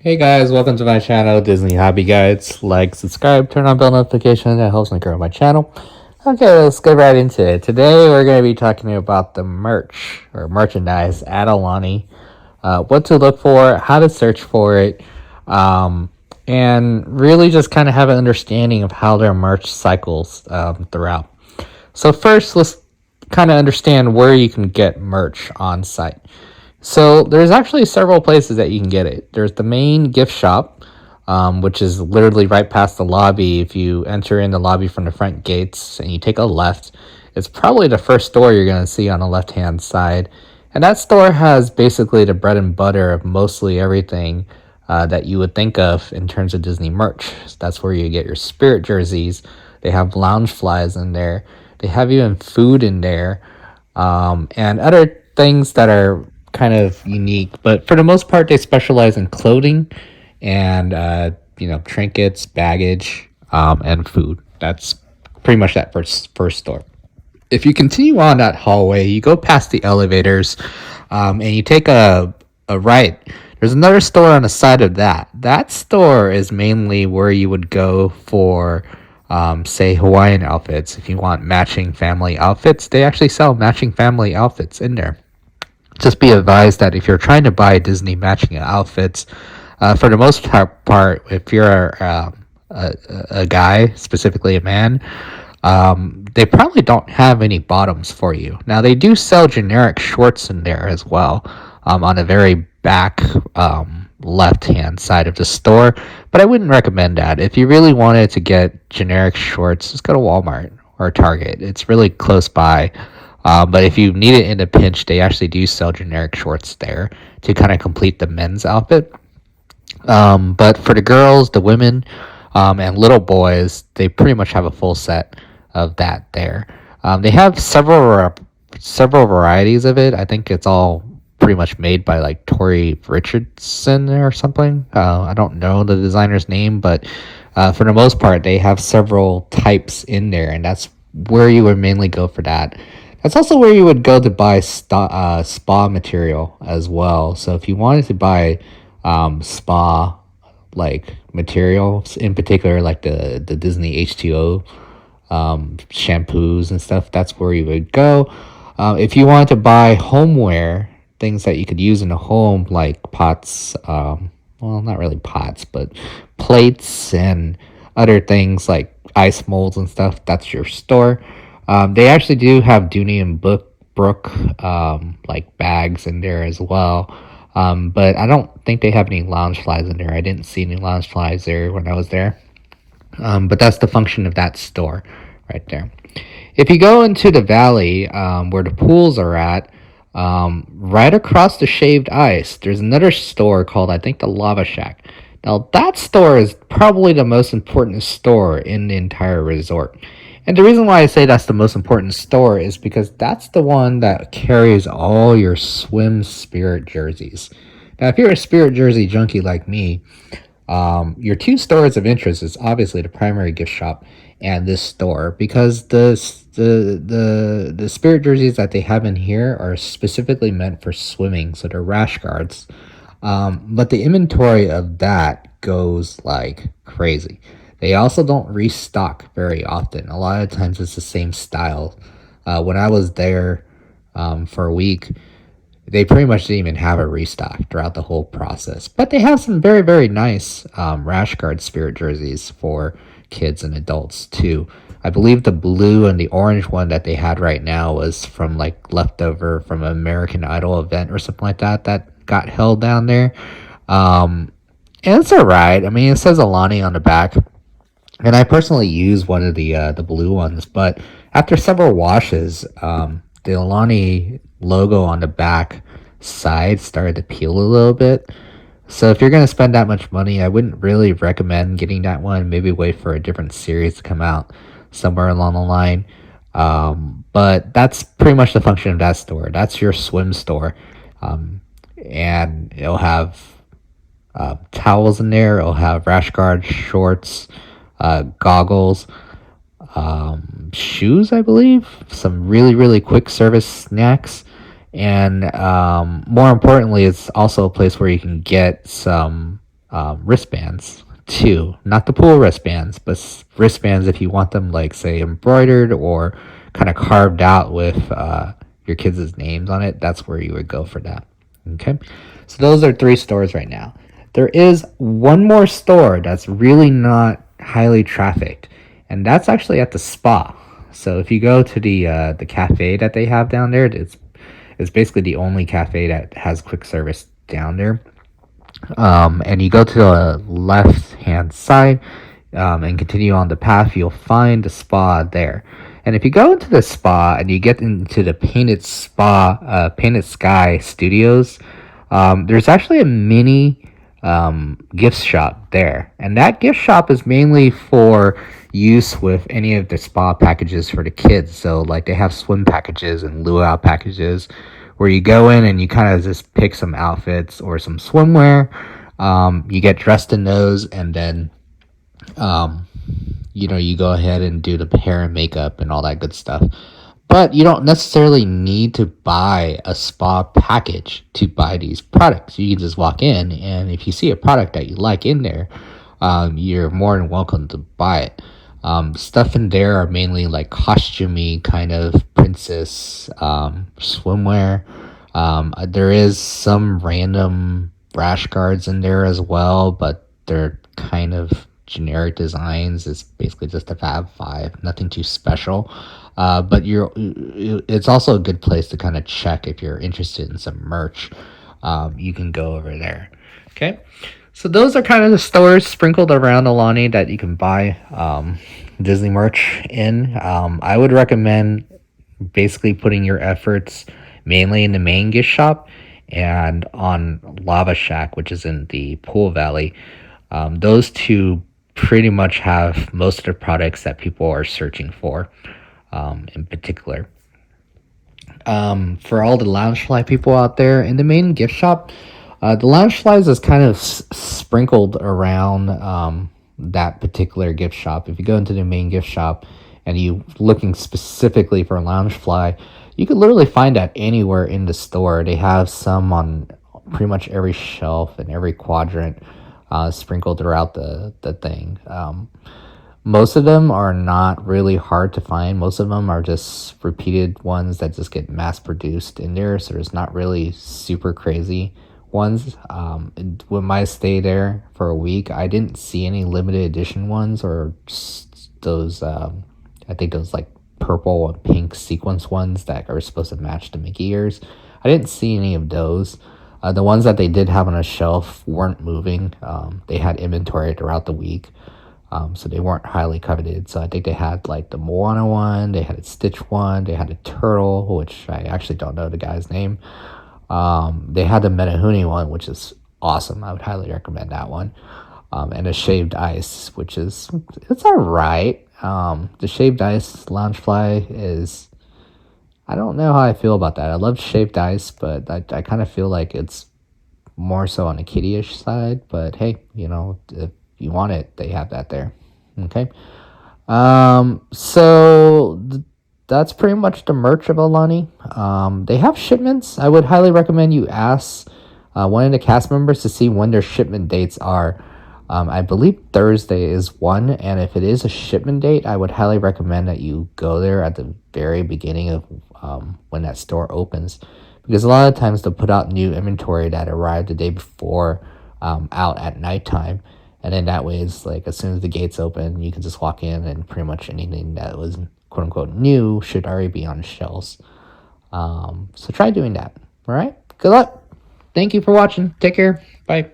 Hey guys, welcome to my channel, Disney Hobby Guides. Like, subscribe, turn on bell notifications, that helps me grow my channel. Okay, let's get right into it. Today we're going to be talking about the merch, or merchandise at Aulani. What to look for, how to search for it, um, and really just kind of have an understanding of how their merch cycles throughout. So first, let's kind of understand where you can get merch on site. So there's actually several places that you can get it. There's the main gift shop, which is literally right past the lobby. If you enter in the lobby from the front gates and you take a left, it's probably the first store you're going to see on the left-hand side. And that store has basically the bread and butter of mostly everything that you would think of in terms of Disney merch. So that's where you get your Spirit jerseys. They have lounge flies in there. They have even food in there, and other things that are kind of unique. But for the most part, they specialize in clothing and trinkets, baggage, and food. That's pretty much that first store. If you continue on that hallway, you go past the elevators, and you take a right. There's another store on the side of that. That store is mainly where you would go for, say, Hawaiian outfits. If you want matching family outfits, they actually sell matching family outfits in there. Just be advised that if you're trying to buy Disney matching outfits, for the most part, if you're a guy, specifically a man, they probably don't have any bottoms for you. Now, they do sell generic shorts in there as well, on the very back left hand side of the store, but I wouldn't recommend that. If you really wanted to get generic shorts, just go to Walmart or Target. It's really close by. But if you need it in a pinch, they actually do sell generic shorts there to kind of complete the men's outfit. But for the girls, the women, and little boys, they pretty much have a full set of that there. They have several varieties of it. I think it's all pretty much made by like Tori Richardson or something. I don't know the designer's name, but for the most part, they have several types in there, and that's where you would mainly go for that. That's also where you would go to buy spa material as well. So if you wanted to buy spa like materials, in particular like the Disney H2O shampoos and stuff, that's where you would go. If you wanted to buy homeware, things that you could use in a home, like pots, well, not really pots, but plates and other things like ice molds and stuff, that's your store. They actually do have Dooney and Brook like bags in there as well. But I don't think they have any lounge flies in there. I didn't see any lounge flies there when I was there. But that's the function of that store right there. If you go into the valley, where the pools are at, right across the shaved ice, there's another store called, I think, the Lava Shack. Now, that store is probably the most important store in the entire resort. And the reason why I say that's the most important store is because that's the one that carries all your swim Spirit jerseys. Now, if you're a Spirit jersey junkie like me, your two stores of interest is obviously the primary gift shop and this store, because the Spirit jerseys that they have in here are specifically meant for swimming, so they're rash guards. But the inventory of that goes like crazy. They also don't restock very often. A lot of times it's the same style. When I was there for a week, they pretty much didn't even have a restock throughout the whole process. But they have some very, very nice rash guard Spirit jerseys for kids and adults too. I believe the blue and the orange one that they had right now was from like leftover from an American Idol event or something like that that got held down there. And it's alright. I mean, it says Aulani on the back, and I personally use one of the blue ones. But after several washes, the Aulani logo on the back side started to peel a little bit. So if you're gonna spend that much money, I wouldn't really recommend getting that one. Maybe wait for a different series to come out somewhere along the line. But that's pretty much the function of that store. That's your swim store, and it'll have towels in there. It'll have rash guard shorts, goggles, shoes, I believe, some really, really quick service snacks, and more importantly, it's also a place where you can get some wristbands too. Not the pool wristbands, but wristbands if you want them, like, say, embroidered or kind of carved out with your kids' names on it. That's where you would go for that. Okay, so those are 3 stores right now. There is one more store that's really not highly trafficked, and that's actually at the spa. So if you go to the cafe that they have down there, it's basically the only cafe that has quick service down there. And you go to the left hand side and continue on the path, you'll find the spa there. And if you go into the spa and you get into the Painted Sky Studios, there's actually a mini gift shop there. And that gift shop is mainly for use with any of the spa packages for the kids. So, like, they have swim packages and luau packages where you go in and you kind of just pick some outfits or some swimwear. You get dressed in those, and then you go ahead and do the hair and makeup and all that good stuff. But you don't necessarily need to buy a spa package to buy these products. You can just walk in, and if you see a product that you like in there, you're more than welcome to buy it. Stuff in there are mainly like costumey kind of princess swimwear. There is some random rash guards in there as well, but they're kind of generic designs. It's basically just a Fab Five, nothing too special. But it's also a good place to kind of check if you're interested in some merch. You can go over there. Okay, so those are kind of the stores sprinkled around Aulani that you can buy Disney merch in. I would recommend basically putting your efforts mainly in the main gift shop and on Lava Shack, which is in the Pool Valley. Those two pretty much have most of the products that people are searching for, in particular. For all the Loungefly people out there, in the main gift shop, the Loungeflies is kind of sprinkled around that particular gift shop. If you go into the main gift shop and you looking specifically for Loungefly, you could literally find that anywhere in the store. They have some on pretty much every shelf and every quadrant, sprinkled throughout the thing. Most of them are not really hard to find. Most of them are just repeated ones that just get mass produced in there. So there's not really super crazy ones. With my stay there for a week, I didn't see any limited edition ones or those, I think those like purple and pink sequence ones that are supposed to match the Mickey ears. I didn't see any of those. The ones that they did have on a shelf weren't moving. They had inventory throughout the week. So they weren't highly coveted. So I think they had like the Moana one, they had a Stitch one, they had a Turtle, which I actually don't know the guy's name. They had the Metahuni one, which is awesome. I would highly recommend that one. And a Shaved Ice, it's alright. The Shaved Ice Loungefly is, I don't know how I feel about that. I love Shaved Ice, but I kind of feel like it's more so on the kiddie-ish side. But hey, if you want it, they have that there. Okay. That's pretty much the merch of Aulani. They have shipments. I would highly recommend you ask one of the cast members to see when their shipment dates are. I believe Thursday is one, and if it is a shipment date, I would highly recommend that you go there at the very beginning of when that store opens, because a lot of times they'll put out new inventory that arrived the day before out at nighttime. And then that way, it's like as soon as the gates open, you can just walk in, and pretty much anything that was quote unquote new should already be on the shelves. So try doing that. All right. Good luck. Thank you for watching. Take care. Bye.